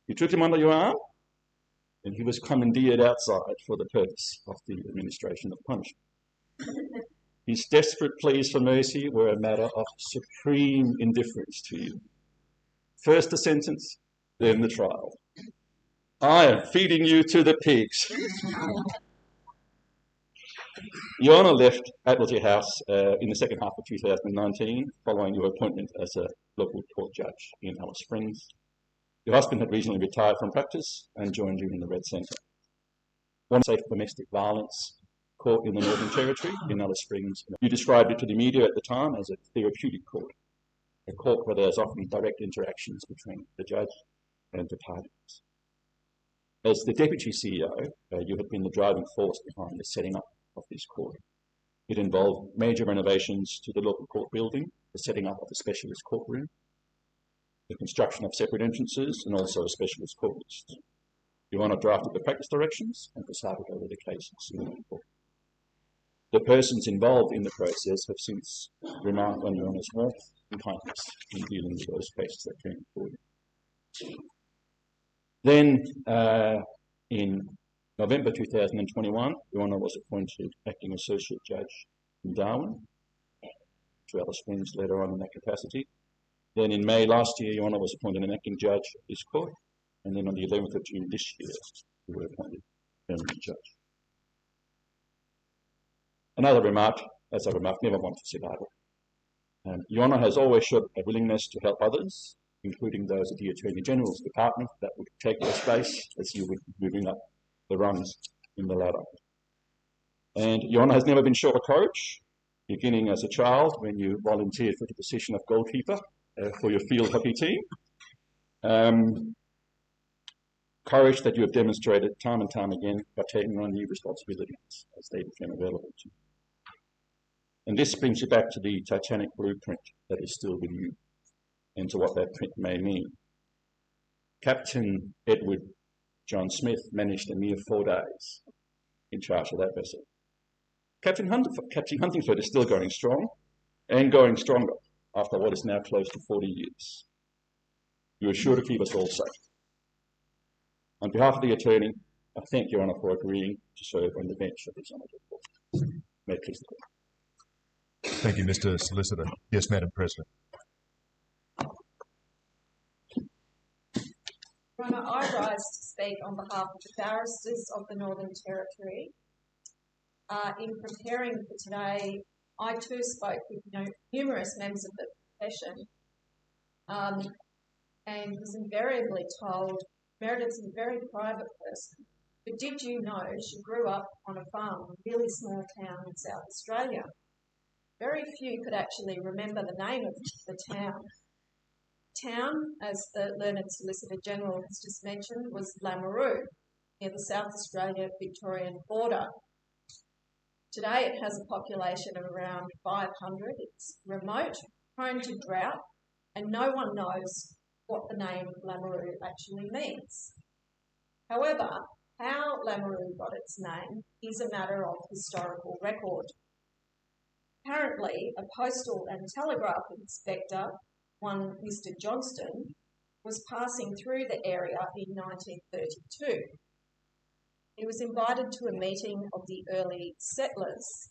You took him under your arm, and he was commandeered outside for the purpose of the administration of punishment. His desperate pleas for mercy were a matter of supreme indifference to you. First the sentence, then the trial. I am feeding you to the pigs. Your Honour left Admiralty House in the second half of 2019, following your appointment as a local court judge in Alice Springs. Your husband had recently retired from practice and joined you in the Red Centre. One safe domestic violence court in the Northern Territory in Alice Springs. You described it to the media at the time as a therapeutic court, a court where there's often direct interactions between the judge and the parties. As the Deputy CEO, you had been the driving force behind the setting up of this court. It involved major renovations to the local court building, the setting up of a specialist courtroom, the construction of separate entrances, and also a specialist court list. Your Honour drafted the practice directions and presided over the cases in the court. The persons involved in the process have since remarked on Your Honour's warmth and kindness in dealing with those cases that came before you. Then, in November 2021, Your Honour was appointed Acting Associate Judge in Darwin, to Alice Springs later on in that capacity. Then in May last year, Your Honour was appointed an Acting Judge of this court, and then on the 11th of June this year, you were appointed Permanent Judge. Another remark, as I remarked, never one for survival. Your Honour has always showed a willingness to help others, including those of the Attorney General's Department that would take your space as you would be moving up the rungs in the ladder. And Your Honour has never been short of courage, beginning as a child when you volunteered for the position of goalkeeper for your field hockey team. Courage that you have demonstrated time and time again by taking on new responsibilities as they became available to you. And this brings you back to the Titanic blueprint that is still with you and to what that print may mean. Captain Edward John Smith managed a mere 4 days in charge of that vessel. Captain Huntingford is still going strong and going stronger after what is now close to 40 years. You are sure to keep us all safe. On behalf of the Attorney, I thank Your Honour for agreeing to serve on the bench of this honourable court. May it please the Court. Thank you, Mr. Solicitor. Yes, Madam President. Your Honour, I rise to speak on behalf of the barristers of the Northern Territory. In preparing for today, I too spoke with numerous members of the profession and was invariably told Meredith's a very private person, but did you know she grew up on a farm in a really small town in South Australia? Very few could actually remember the name of the town. Town, as the learned Solicitor General has just mentioned, was Lameroo, near the South Australia-Victorian border. Today it has a population of around 500. It's remote, prone to drought, and no one knows what the name Lameroo actually means. However, how Lameroo got its name is a matter of historical record. Apparently, a postal and telegraph inspector, one Mr. Johnston, was passing through the area in 1932. He was invited to a meeting of the early settlers.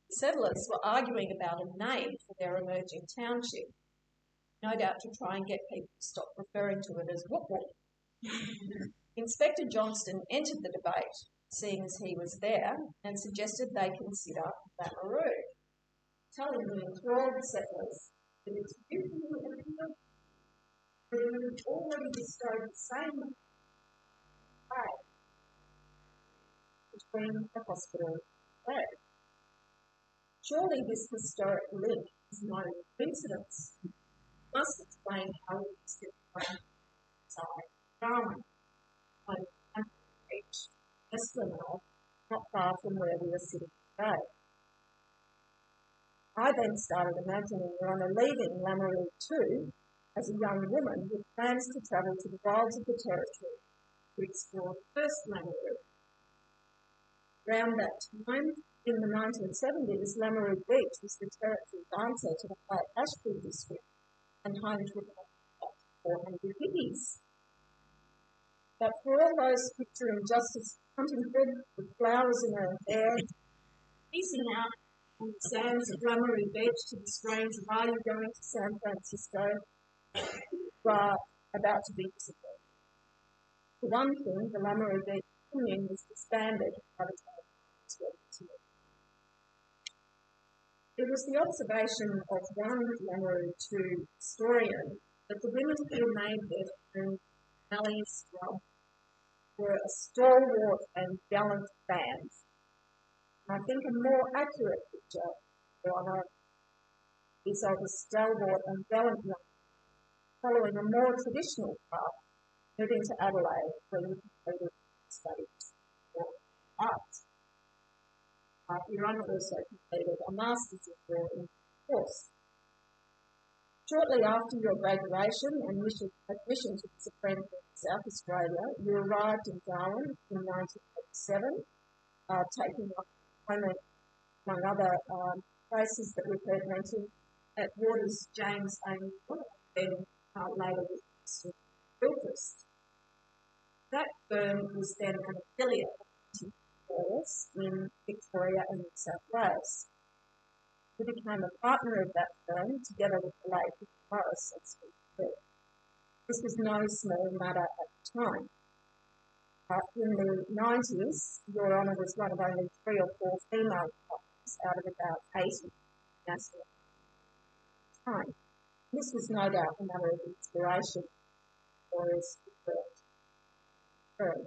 The settlers were arguing about a name for their emerging township, no doubt to try and get people to stop referring to it as Whoop-Whoop. Inspector Johnston entered the debate, seeing as he was there, and suggested they consider Lameroo, telling the enthralled settlers that it's beautiful and appealing, but it had already bestowed the same way between the hospital and bed. Surely this historic link is no coincidence. Must explain how it was different inside Darwin, on Huntingford Beach, Ceremonial, not far from where we are sitting today. I then started imagining Your Honour leaving Lameroo too as a young woman with plans to travel to the wilds of the Territory to explore the first Lameroo. Around that time, in the 1970s, Lameroo Beach was the Territory's answer to the High Ashfield district and home to about 400 hippies. But for all those picturing Justice Huntingford with flowers in her hair, piecing out on the sands of Lamoureux Beach to the strange, "Are you going to San Francisco?" you are about to be disappointed. For one thing, the Lamoureux Beach Union was disbanded by the time it was ready to leave. It was the observation of one Lamoureux II historian that the women who made their own alley scrub were a stalwart and gallant band. And I think a more accurate picture, Your Honour, is of a stalwart and gallant young following a more traditional path, moving to Adelaide, where you completed studies for art. Your Honour also completed a Master's in Law in course. Shortly after your graduation and admission to the Supreme Court of South Australia, you arrived in Darwin in 1987, taking up employment, among other places that we've heard mentioned, at Waters James O'Neill, and then later with Mr. Gilchrist. That firm was then an affiliate of Huntingford in Victoria and New South Wales. He became a partner of that firm together with the late Mr. Morris at Smith. This was no small matter at the time. In the 90s, Your Honour was one of only 3 or 4 female partners out of about 80 national at the time. This was no doubt a matter of inspiration for his firm.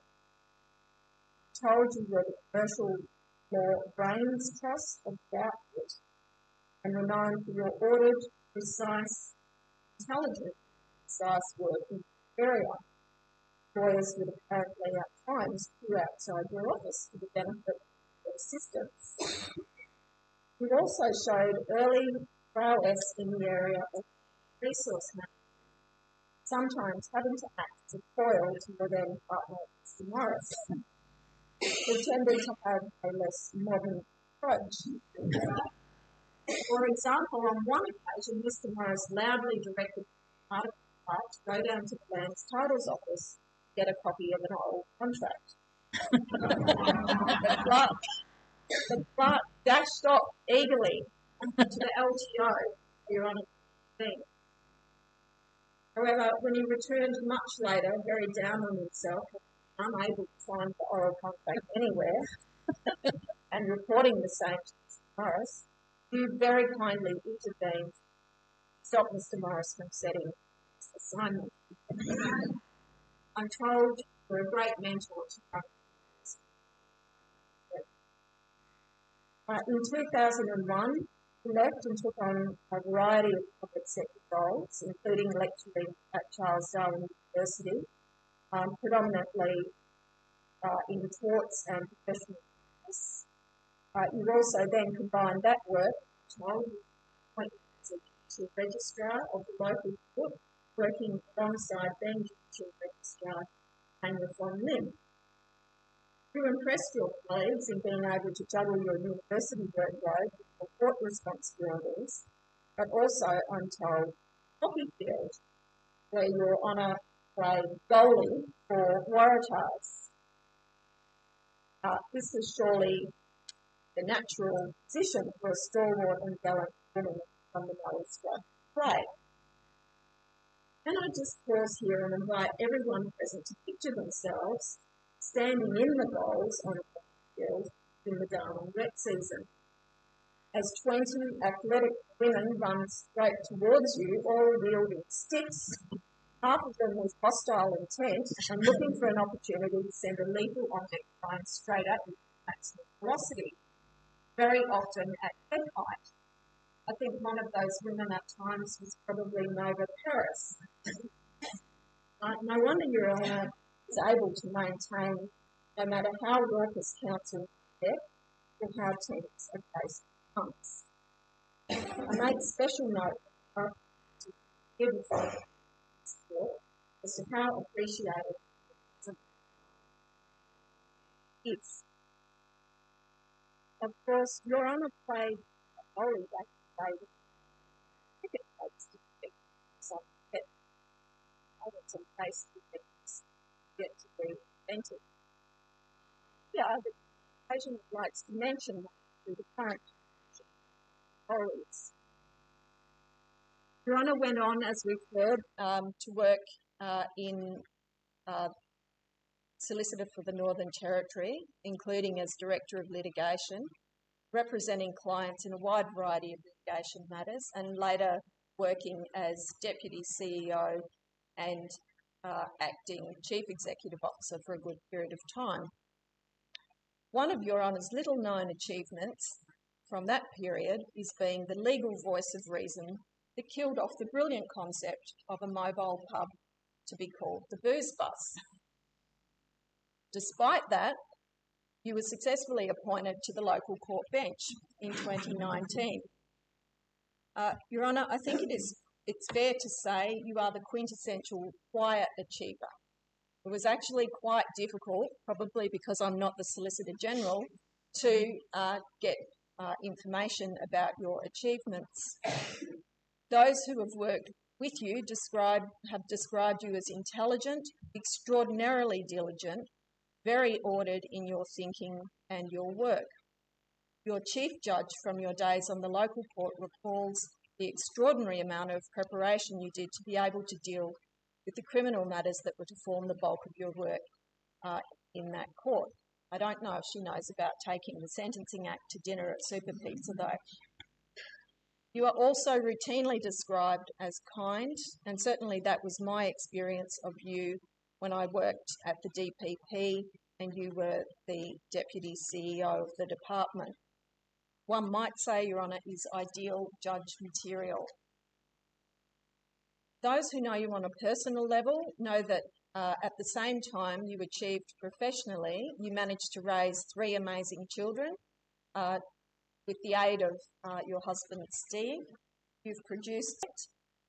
Told you were the commercial law brains trust of the outfit, and renowned for your ordered, precise, intelligent, precise work in the area. Lawyers would apparently at times queue outside your office for the benefit of assistance. You also showed early prowess in the area of resource management, sometimes having to act as a foil to your then partner, Mr. Morris, who tended to have a less modern approach. For example, on one occasion, Mr. Morris loudly directed the article to go down to the Land's Titles Office to get a copy of an old contract. The clerk dashed off eagerly to the LTO, Your Honour. However, when he returned much later, very down on himself, unable to find the oral contract anywhere, and reporting the same to Mr. Morris, you very kindly intervened to stop Mr. Morris from setting his assignment. I'm told you're a great mentor to others. In 2001, he left and took on a variety of public sector roles, including lecturing at Charles Darwin University, predominantly in torts and professional practice. You also then combined that work with Chief Registrar of the local court, working alongside then Chief Registrar Tanya von Lim. You impressed your colleagues in being able to juggle your university workload with your court responsibilities, but also, I'm told, hockey field, where Your Honour played goalie for Waratahs. This is surely the natural position for a stalwart and gallant woman from the Mallee squad to play. Can I just pause here and invite everyone present to picture themselves standing in the goals on the field in the Darwin wet season, as 20 athletic women run straight towards you, all wielding sticks, half of them with hostile intent and looking for an opportunity to send a lethal object flying straight at you at maximum velocity, very often at head height. I think one of those women at times was probably Nova Paris. No wonder Your Honour is able to maintain, no matter how raucous counsel get or how tense a case becomes. I make special note to give support as to how appreciated it is. Of course, Your Honour played a volley back in the day with cricket plates to protect some pet. I got some face to get to be presented. Here, the occasion likes to mention that through the current colleagues. Your Honour went on, as we've heard, to work in Solicitor for the Northern Territory, including as Director of Litigation, representing clients in a wide variety of litigation matters, and later working as Deputy CEO and acting Chief Executive Officer for a good period of time. One of Your Honour's little-known achievements from that period is being the legal voice of reason that killed off the brilliant concept of a mobile pub to be called the Booze Bus. Despite that, you were successfully appointed to the local court bench in 2019. Your Honour, I think it's fair to say you are the quintessential quiet achiever. It was actually quite difficult, probably because I'm not the Solicitor General, to get information about your achievements. Those who have worked with you have described you as intelligent, extraordinarily diligent, very ordered in your thinking and your work. Your chief judge from your days on the local court recalls the extraordinary amount of preparation you did to be able to deal with the criminal matters that were to form the bulk of your work in that court. I don't know if she knows about taking the Sentencing Act to dinner at Super Pizza, though. You are also routinely described as kind, and certainly that was my experience of you when I worked at the DPP and you were the Deputy CEO of the department. One might say, Your Honour, is ideal judge material. Those who know you on a personal level know that at the same time you achieved professionally, you managed to raise 3 amazing children with the aid of your husband Steve. You've produced it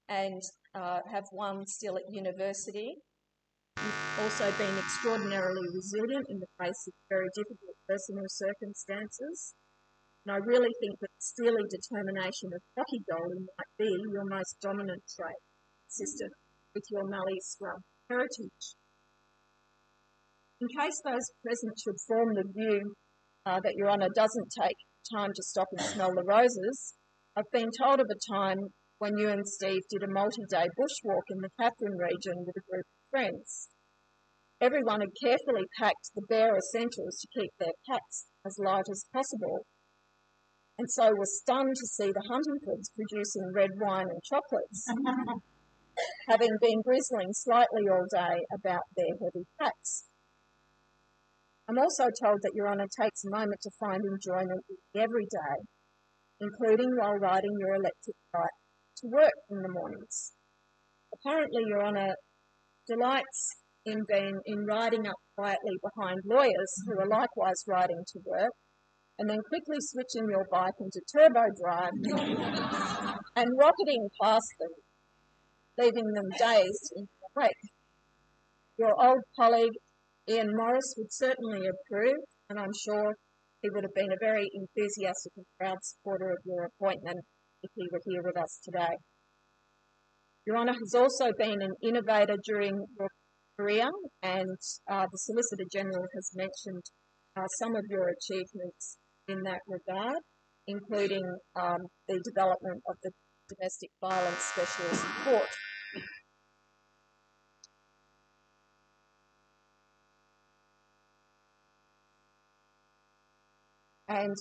and have one still at university. You've also been extraordinarily resilient in the face of very difficult personal circumstances. And I really think that the steely determination of hockey goalie might be your most dominant trait, consistent with your Mallee scrum heritage. In case those present should form the view that Your Honour doesn't take time to stop and smell the roses, I've been told of a time when you and Steve did a multi-day bushwalk in the Katherine region with a group of friends. Everyone had carefully packed the bare essentials to keep their packs as light as possible, and so were stunned to see the Huntingfords producing red wine and chocolates, having been grizzling slightly all day about their heavy packs. I'm also told that Your Honour takes a moment to find enjoyment every day, including while riding your electric bike to work in the mornings. Apparently, Your Honour delights in riding up quietly behind lawyers who are likewise riding to work, and then quickly switching your bike into turbo drive and rocketing past them, leaving them dazed in the wake. Your old colleague Ian Morris would certainly approve, and I'm sure he would have been a very enthusiastic and proud supporter of your appointment if he were here with us today. Your Honour has also been an innovator during your career, and the Solicitor General has mentioned some of your achievements in that regard, including the development of the Domestic Violence Specialist Court. And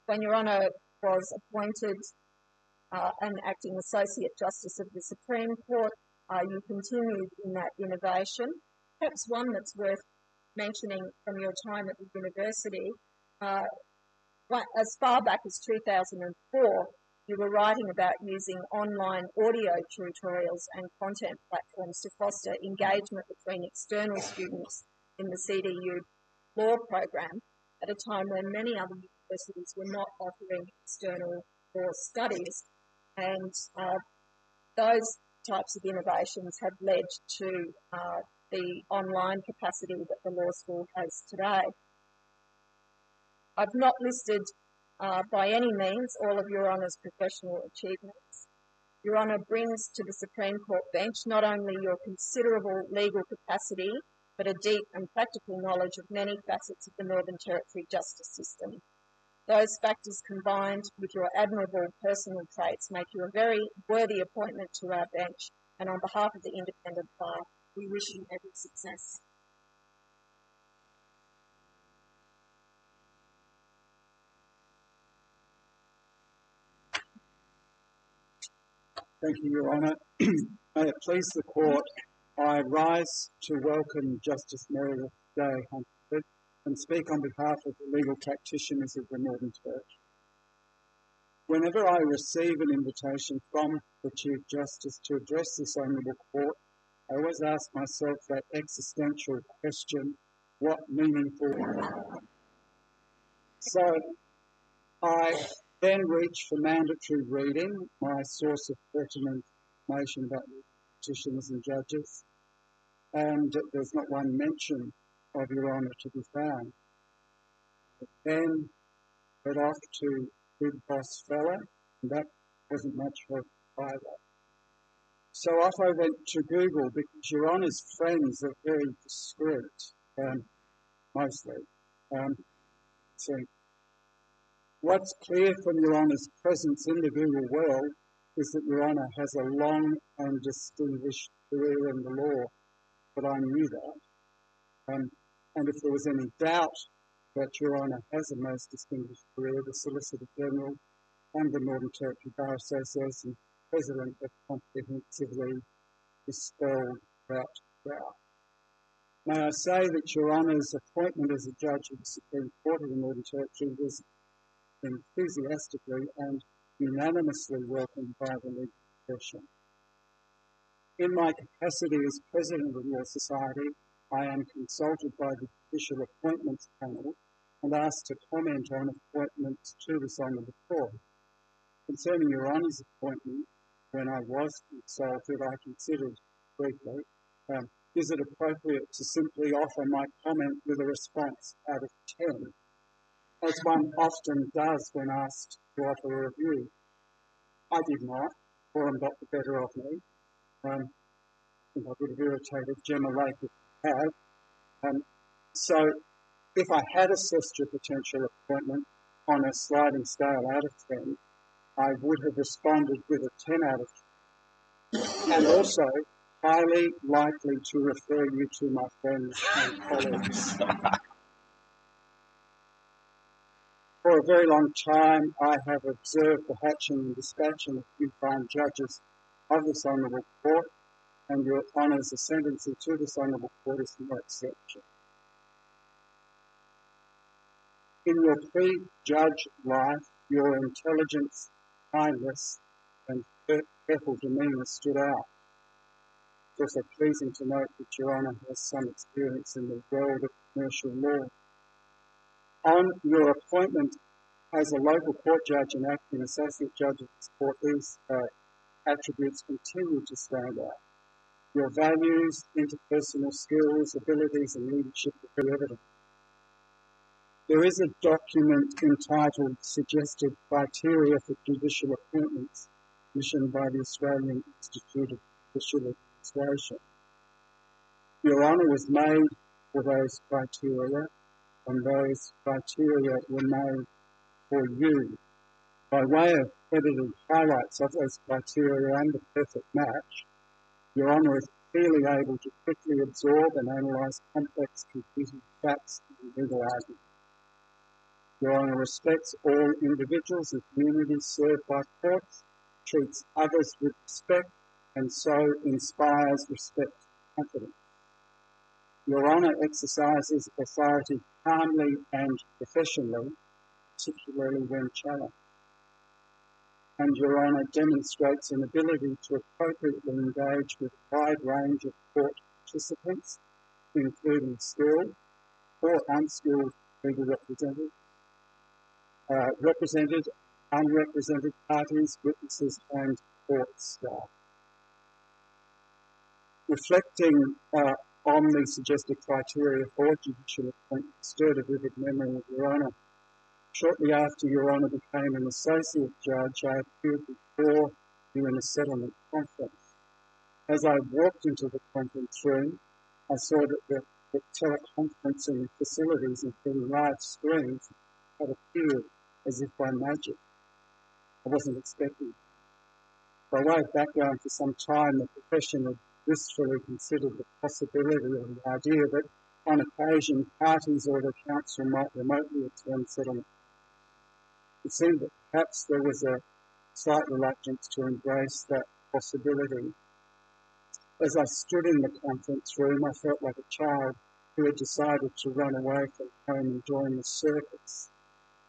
when Your Honour was appointed an acting Associate Justice of the Supreme Court, you continued in that innovation. Perhaps one that's worth mentioning from your time at the university, as far back as 2004, you were writing about using online audio tutorials and content platforms to foster engagement between external students in the CDU law program at a time when many other universities were not offering external law studies. And those types of innovations have led to the online capacity that the law school has today. I've not listed by any means all of Your Honour's professional achievements. Your Honour brings to the Supreme Court bench not only your considerable legal capacity but a deep and practical knowledge of many facets of the Northern Territory justice system. Those factors combined with your admirable personal traits make you a very worthy appointment to our bench, and on behalf of the independent bar, we wish you every success. Thank you, Your Honour. May it please the Court, I rise to welcome Justice Meredith Day Huntingford and speak on behalf of the legal practitioners of the Northern Territory. Whenever I receive an invitation from the Chief Justice to address this Honourable Court, I always ask myself that existential question, what meaningful? So I then reach for mandatory reading, my source of pertinent information about petitioners and judges, and there's not one mention of Your Honour to be found. Then head off to Big Boss Fella, and that wasn't much help either. So off I went to Google because Your Honour's friends are very discreet, mostly. So what's clear from Your Honour's presence in the Google world is that Your Honour has a long and distinguished career in the law, but I knew that. And if there was any doubt that Your Honour has a most distinguished career, the Solicitor General and the Northern Territory Bar Association President have comprehensively dispelled that doubt. May I say that Your Honour's appointment as a judge of the Supreme Court of the Northern Territory was enthusiastically and unanimously welcomed by the legal profession. In my capacity as President of the Law Society, I am consulted by the Judicial Appointments Panel and asked to comment on appointments to this Honourable Court. Concerning Your Honour's appointment, when I was consulted, I considered briefly, is it appropriate to simply offer my comment with a response out of 10, as one often does when asked to offer a review? I did not. Forum got the better of me. I think I would have irritated Gemma Lake if I had. So if I had assessed your potential appointment on a sliding scale out of 10, I would have responded with a 10 out of 10, and also highly likely to refer you to my friends and colleagues. For a very long time, I have observed the hatching and dispatching of few fine judges of this Honourable Court, and Your Honour's ascendancy to this Honourable Court is no exception. In your pre-judge life, your intelligence, kindness, and careful demeanour stood out. It's also pleasing to note that Your Honour has some experience in the world of commercial law. On your appointment as a local court judge and acting associate judge of this court, these attributes continue to stand out. Your values, interpersonal skills, abilities, and leadership are very evident. There is a document entitled Suggested Criteria for Judicial Appointments, commissioned by the Australian Institute of Judicial Administration. Your Honour was made for those criteria, and those criteria were made for you. By way of edited highlights of those criteria and the perfect match, Your Honour is clearly able to quickly absorb and analyse complex competing facts and legal arguments. Your Honour respects all individuals and communities served by courts, treats others with respect, and so inspires respect and confidence. Your Honour exercises authority calmly and professionally, particularly when challenged. And Your Honour demonstrates an ability to appropriately engage with a wide range of court participants, including skilled or unskilled legal represented, unrepresented parties, witnesses, and court staff. Reflecting on the suggested criteria for judicial appointment stirred a vivid memory of Your Honour. Shortly after Your Honour became an associate judge, I appeared before you in a settlement conference. As I walked into the conference room, I saw that the that teleconferencing facilities, including live screens, had appeared as if by magic. I wasn't expecting it. By way of background, for some time the profession had wistfully considered the possibility or the idea that on occasion parties or the council might remotely attend settlement. It seemed that perhaps there was a slight reluctance to embrace that possibility. As I stood in the conference room, I felt like a child who had decided to run away from home and join the circus.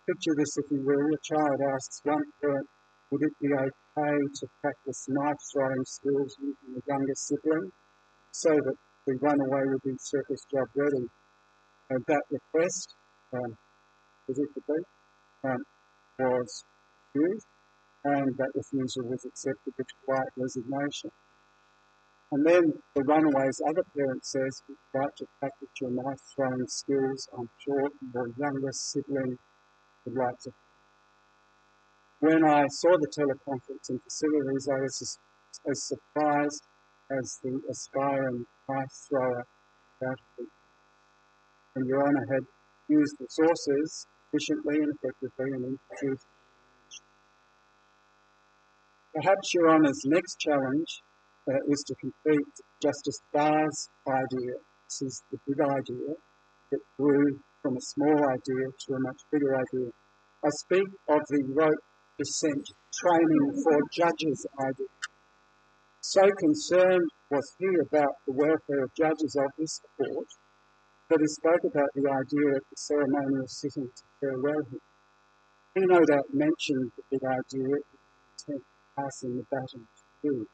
Picture this, if you will. A child asks one parent, would it be okay to practice knife-throwing skills using a younger sibling so that the runaway would be circus job ready? And that request, was refused, and that refusal was accepted with quiet resignation. And then the runaway's other parent says, would you like to practice your knife-throwing skills? I'm sure your younger sibling would like to. When I saw the teleconferencing facilities, I was as surprised as the aspiring knife thrower about it. And Your Honour had used resources efficiently and effectively and introduced. Perhaps Your Honour's next challenge is to complete Justice Barr's idea. This is the big idea that grew from a small idea to a much bigger idea. I speak of the rote descent training for judges idea. So concerned was he about the welfare of judges of this court that he spoke about the idea at the ceremonial sitting to farewell him. He no doubt mentioned the big idea in passing the baton to you.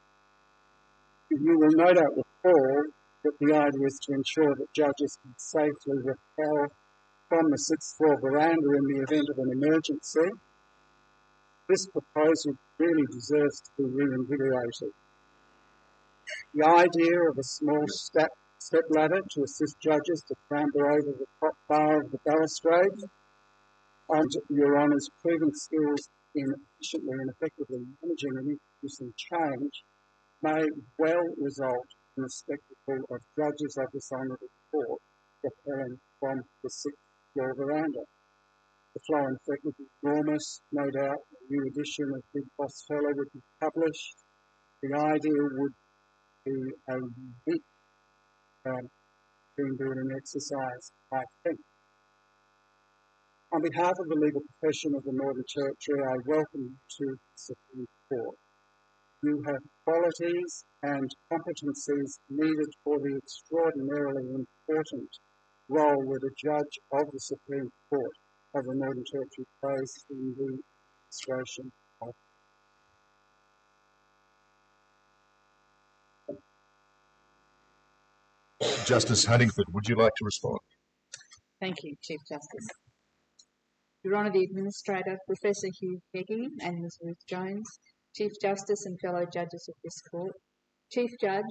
You will no doubt recall that the idea is to ensure that judges can safely rappel from the sixth floor veranda in the event of an emergency. This proposal really deserves to be reinvigorated. The idea of a small step ladder to assist judges to clamber over the top bar of the balustrade, and Your Honour's proven skills in efficiently and effectively managing and introducing change may well result in the spectacle of judges of this honourable court rappelling from the sixth floor veranda. The flow and effect would be enormous, no doubt. A new edition of Big Boss Fellow would be published. The idea would be a unique team building exercise, I think. On behalf of the legal profession of the Northern Territory, I welcome you to the Supreme Court. You have qualities and competencies needed for the extraordinarily important role that a judge of the Supreme Court of the Northern Territory plays in the administration of. Justice Huntingford, would you like to respond? Thank you, Chief Justice. Your Honour, the Administrator, Professor Hugh Peggy and Ms Ruth Jones, Chief Justice and fellow judges of this court, Chief Judge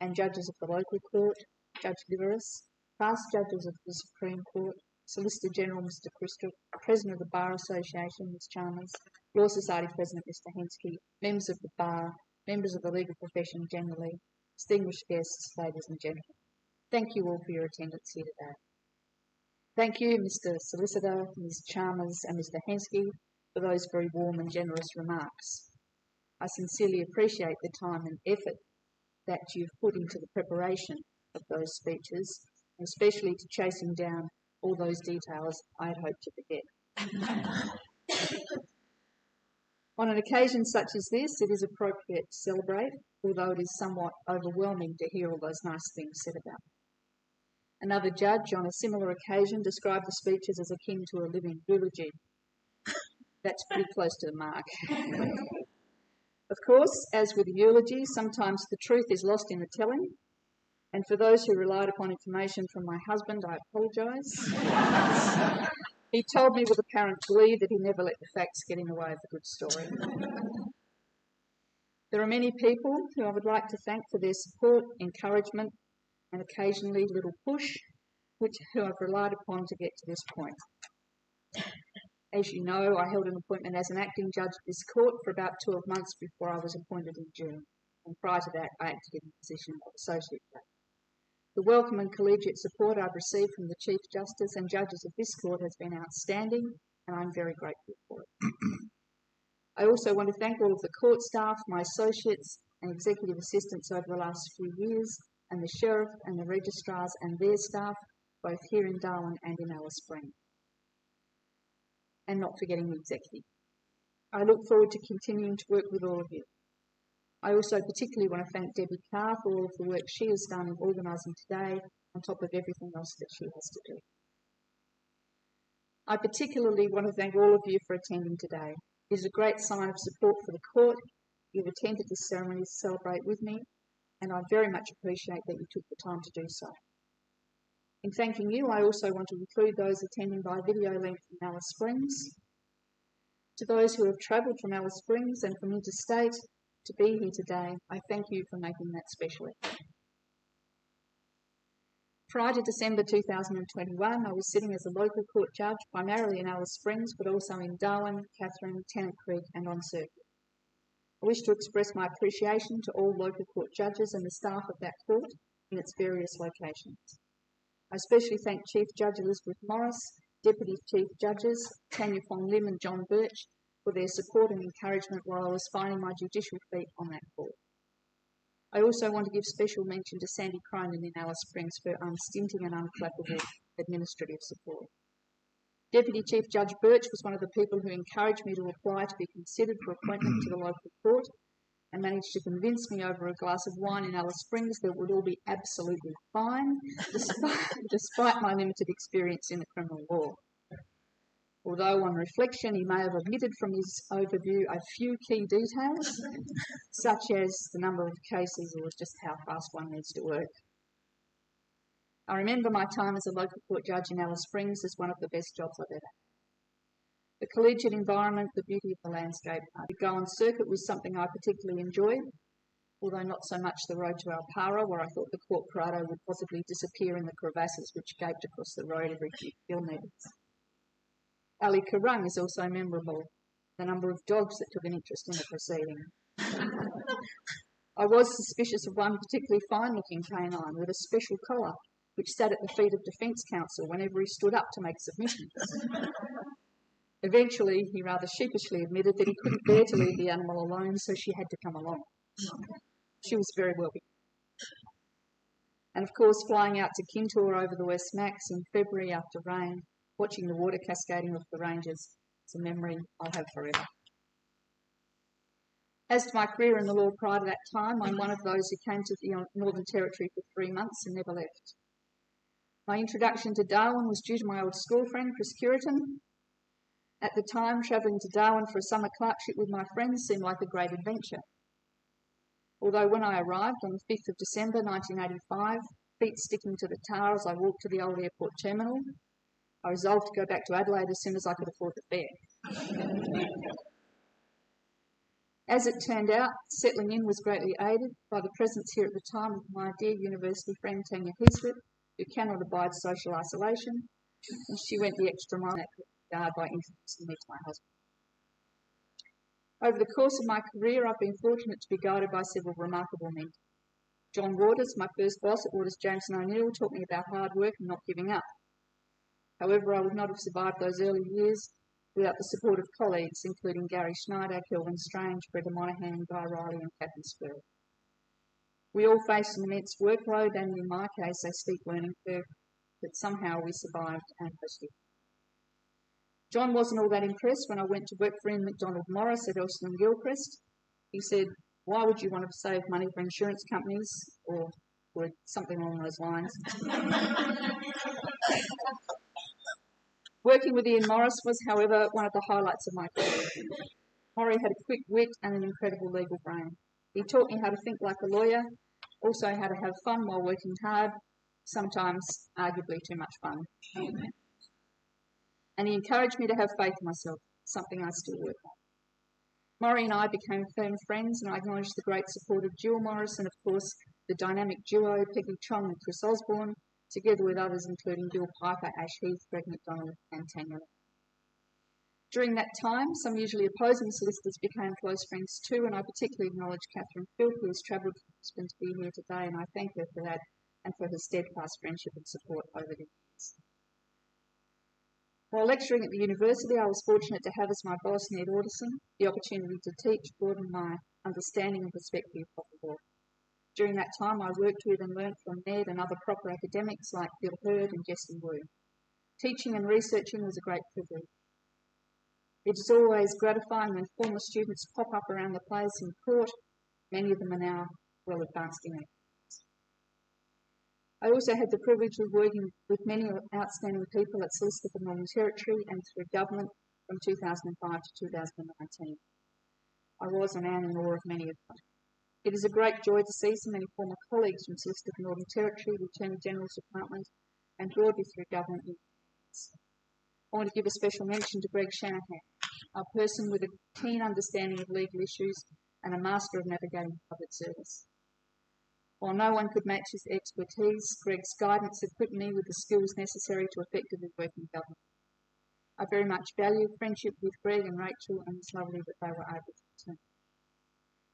and judges of the local court, Judge Liveris, past judges of the Supreme Court, Solicitor General Mr Christoph, President of the Bar Association Ms Chalmers, Law Society President Mr Hensky, members of the Bar, members of the legal profession generally, distinguished guests, ladies and gentlemen. Thank you all for your attendance here today. Thank you, Mr Solicitor, Ms Chalmers and Mr Hensky for those very warm and generous remarks. I sincerely appreciate the time and effort that you've put into the preparation of those speeches, and especially to chasing down all those details I had hoped to forget. On an occasion such as this, it is appropriate to celebrate, although it is somewhat overwhelming to hear all those nice things said about me. Another judge on a similar occasion described the speeches as akin to a living eulogy. That's pretty close to the mark. Of course, as with a eulogy, sometimes the truth is lost in the telling, and for those who relied upon information from my husband, I apologise. He told me with apparent glee that he never let the facts get in the way of a good story. There are many people who I would like to thank for their support, encouragement, and occasionally little push, who I've relied upon to get to this point. As you know, I held an appointment as an acting judge of this court for about 12 months before I was appointed in June, and prior to that I acted in the position of associate judge. The welcome and collegiate support I've received from the Chief Justice and judges of this court has been outstanding, and I'm very grateful for it. I also want to thank all of the court staff, my associates and executive assistants over the last few years, and the Sheriff and the registrars and their staff, both here in Darwin and in Alice Springs. And not forgetting the executive. I look forward to continuing to work with all of you. I also particularly want to thank Debbie Carr for all of the work she has done in organising today, on top of everything else that she has to do. I particularly want to thank all of you for attending today. It is a great sign of support for the court. You've attended this ceremony to celebrate with me, and I very much appreciate that you took the time to do so. In thanking you, I also want to include those attending by video link from Alice Springs. To those who have travelled from Alice Springs and from interstate to be here today, I thank you for making that special effort. Prior to December 2021, I was sitting as a local court judge, primarily in Alice Springs, but also in Darwin, Katherine, Tennant Creek and on circuit. I wish to express my appreciation to all local court judges and the staff of that court in its various locations. I especially thank Chief Judge Elizabeth Morris, Deputy Chief Judges Tanya Fong Lim and John Birch for their support and encouragement while I was finding my judicial feet on that court. I also want to give special mention to Sandy Cronin in Alice Springs for unstinting and unflappable administrative support. Deputy Chief Judge Birch was one of the people who encouraged me to apply to be considered for appointment to the local court and managed to convince me over a glass of wine in Alice Springs that it would all be absolutely fine, despite my limited experience in the criminal law. Although on reflection he may have omitted from his overview a few key details, such as the number of cases or just how fast one needs to work. I remember my time as a local court judge in Alice Springs as one of the best jobs I've ever had. The collegiate environment, the beauty of the landscape. To go on circuit was something I particularly enjoyed, although not so much the road to Alpara, where I thought the court Prado would possibly disappear in the crevasses which gaped across the road every few kilometres. Ali Karung is also memorable, the number of dogs that took an interest in the proceeding. I was suspicious of one particularly fine-looking canine with a special collar, which sat at the feet of Defence Counsel whenever he stood up to make submissions. Eventually, he rather sheepishly admitted that he couldn't bear to leave the animal alone, so she had to come along. She was very well behaved. And of course, flying out to Kintore over the West Macs in February after rain, watching the water cascading off the ranges, it's a memory I'll have forever. As to my career in the law prior to that time, I'm one of those who came to the Northern Territory for 3 months and never left. My introduction to Darwin was due to my old school friend, Chris Curitan. At the time, travelling to Darwin for a summer clerkship with my friends seemed like a great adventure. Although when I arrived on the 5th of December 1985, feet sticking to the tar as I walked to the old airport terminal, I resolved to go back to Adelaide as soon as I could afford the fare. As it turned out, settling in was greatly aided by the presence here at the time of my dear university friend Tanya Hislet, who cannot abide social isolation, and she went the extra mile in that regard by introducing me to my husband. Over the course of my career, I've been fortunate to be guided by several remarkable men. John Waters, my first boss at Waters James and O'Neill, taught me about hard work and not giving up. However, I would not have survived those early years without the support of colleagues, including Gary Schneider, Kelvin Strange, Brenda Monahan, Guy Riley and Catherine Spurr. We all faced an immense workload and, in my case, a steep learning curve, but somehow we survived and persevered. John wasn't all that impressed when I went to work for him, McDonald Morris at Elston and Gilchrist. He said, "Why would you want to save money for insurance companies?" or something along those lines. Working with Ian Morris was, however, one of the highlights of my career. Morrie had a quick wit and an incredible legal brain. He taught me how to think like a lawyer, also how to have fun while working hard, sometimes arguably too much fun. And he encouraged me to have faith in myself, something I still work on. Morrie and I became firm friends, and I acknowledged the great support of Jill Morris and, of course, the dynamic duo Peggy Chong and Chris Osborne, together with others including Bill Piper, Ash Heath, Greg McDonald and Tanya. During that time, some usually opposing solicitors became close friends too, and I particularly acknowledge Catherine Phil, who has travelled from Brisbane to be here today, and I thank her for that and for her steadfast friendship and support over the years. While lecturing at the university, I was fortunate to have as my boss, Ned Alderson, the opportunity to teach, broaden my understanding and perspective of the law. During that time, I worked with and learnt from Ned and other proper academics like Bill Hurd and Jesse Wu. Teaching and researching was a great privilege. It is always gratifying when former students pop up around the place in court. Many of them are now well advanced in it. I also had the privilege of working with many outstanding people at Solicitor for Northern Territory and through government from 2005 to 2019. I was and am in awe of many of them. It is a great joy to see so many former colleagues from Solicitor for Northern Territory, the Attorney General's Department, and broadly through government. I want to give a special mention to Greg Shanahan, a person with a keen understanding of legal issues and a master of navigating public service. While no one could match his expertise, Greg's guidance equipped me with the skills necessary to effectively work in government. I very much value friendship with Greg and Rachel, and it's lovely that they were able to return.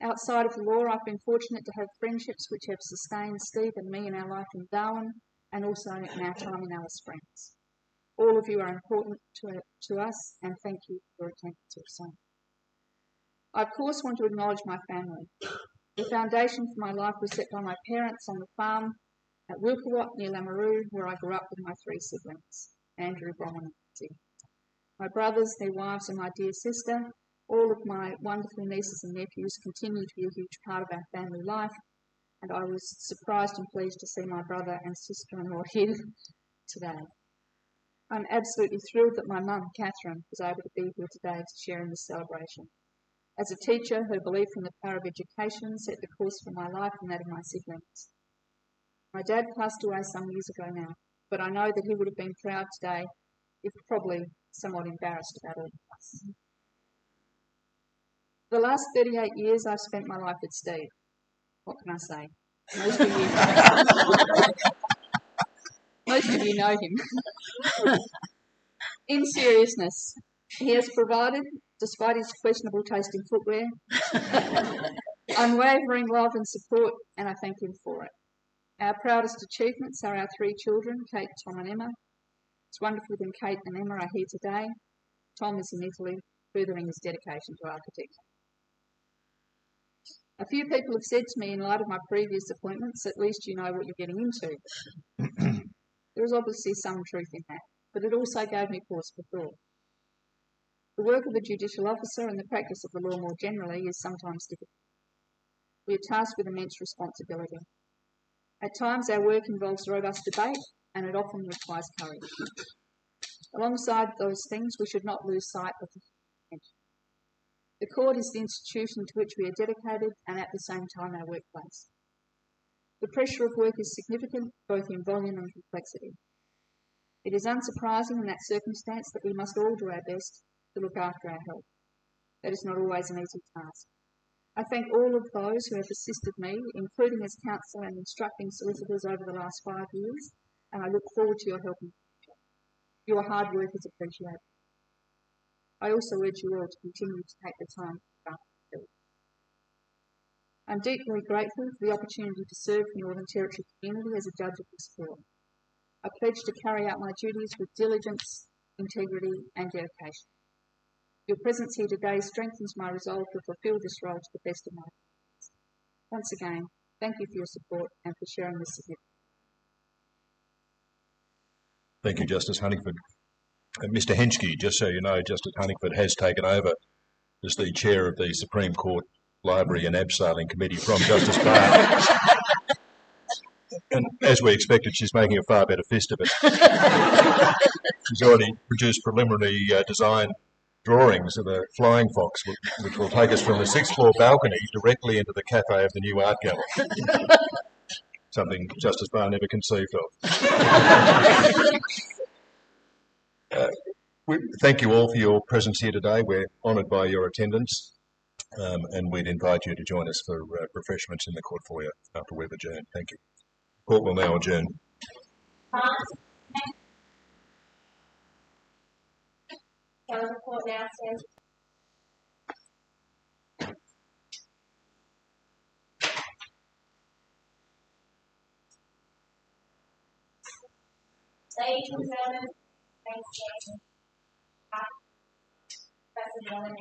Outside of the law, I've been fortunate to have friendships which have sustained Steve and me in our life in Darwin and also in our time in Alice Springs. All of you are important to us, and thank you for your attendance also. I, of course, want to acknowledge my family. The foundation for my life was set by my parents on the farm at Wilpawat near Lameroo, where I grew up with my three siblings, Andrew, Bronwyn and Nancy. My brothers, their wives and my dear sister, all of my wonderful nieces and nephews continue to be a huge part of our family life, and I was surprised and pleased to see my brother and sister-in-law here today. I'm absolutely thrilled that my mum, Catherine, was able to be here today to share in this celebration. As a teacher, her belief in the power of education set the course for my life and that of my siblings. My dad passed away some years ago now, but I know that he would have been proud today, if probably somewhat embarrassed about all of us. The last 38 years I've spent my life with Steve. What can I say? Most of you know him. In seriousness, he has provided, despite his questionable taste in footwear, unwavering love and support, and I thank him for it. Our proudest achievements are our three children, Kate, Tom and Emma. It's wonderful that Kate and Emma are here today. Tom is in Italy, furthering his dedication to architecture. A few people have said to me, in light of my previous appointments, at least you know what you're getting into. There is obviously some truth in that, but it also gave me pause for thought. The work of a judicial officer and the practice of the law more generally is sometimes difficult. We are tasked with immense responsibility. At times our work involves robust debate and it often requires courage. Alongside those things, we should not lose sight of the intention. The court is the institution to which we are dedicated and at the same time our workplace. The pressure of work is significant, both in volume and complexity. It is unsurprising in that circumstance that we must all do our best to look after our health. That is not always an easy task. I thank all of those who have assisted me, including as counsel and instructing solicitors over the last 5 years, and I look forward to your help in the future. Your hard work is appreciated. I also urge you all to continue to take the time to look after your health. I'm deeply grateful for the opportunity to serve the Northern Territory community as a judge of this court. I pledge to carry out my duties with diligence, integrity and dedication. Your presence here today strengthens my resolve to fulfil this role to the best of my abilities. Once again, thank you for your support and for sharing this significant. Thank you, Justice Huntingford. Mr. Henschke, just so you know, Justice Huntingford has taken over as the chair of the Supreme Court Library and Abseiling Committee from Justice Barr. And as we expected, she's making a far better fist of it. She's already produced preliminary design drawings of a flying fox, which will take us from the 6th floor balcony directly into the cafe of the new art gallery. Something Justice Barr never conceived of. We thank you all for your presence here today. We're honoured by your attendance, and we'd invite you to join us for refreshments in the court foyer after we've adjourned. Thank you. Court will now adjourn. So the court now stands. Ladies and gentlemen, thanks for President Ellen.